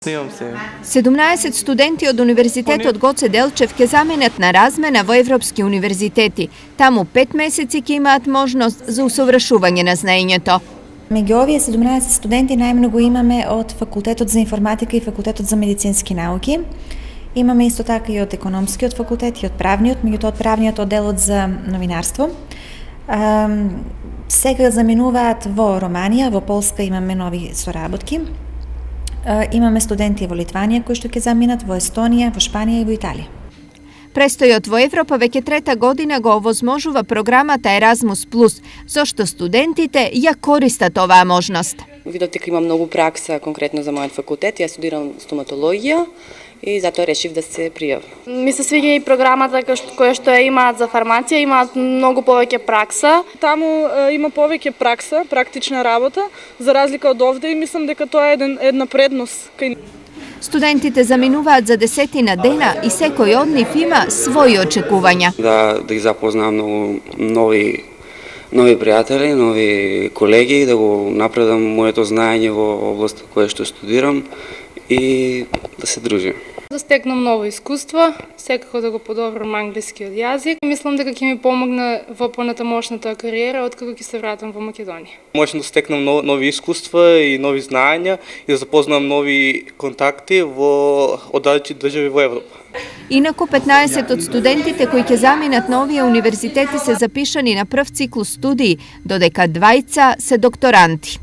Снимам се. 17 студенти од Универзитетот Гоце Делчев ќе заменат на размена во европски универзитети. Таму 5 месеци ќе имаат можност за усовршување на знаењето. Меѓу овие 17 студенти најмногу имаме од Факултетот за информатика и Факултетот за медицински науки. Имаме исто така и од економскиот факултет и од правниот, меѓутоа од правниот одделот за новинарство. Сега заменуваат во Романија, во Полска имаме нови соработки. Имаме студенти во Литванија кои што ќе заминат, во Естонија, во Шпанија и во Италија. Престојот во Европа веќе трета година го овозможува програмата Erasmus+, зашто студентите ја користат оваа можност. Видов дека има многу пракса конкретно за мојот факултет. Јас студирам стоматологија и затоа решив да се пријавам. Ми се свиѓа и програмата која што ја имаат за фармација, имаат многу повеќе пракса. Таму има повеќе пракса, практична работа, за разлика од овде, и мислам дека тоа е една предност. Студентите заминуваат за десетина дена и секој од нив има своји очекувања. Да ги запознам многу нови пријатели, нови колеги, да го напредам моето знаење во област која што студирам и да се дружим. Да стекнам ново искуство, секако да го подобрам англискиот јазик. Мислам дека ќе ми помогне во понатамошната кариера откако ќе се вратам во Македонија. Можам да стекнам нови искуства и нови знаења и да запознам нови контакти во оддалечни држави во Европа. Инаку 15 од студентите кои ќе заминат на овие универзитети се запишани на прв циклус студии, додека 2 се докторанти.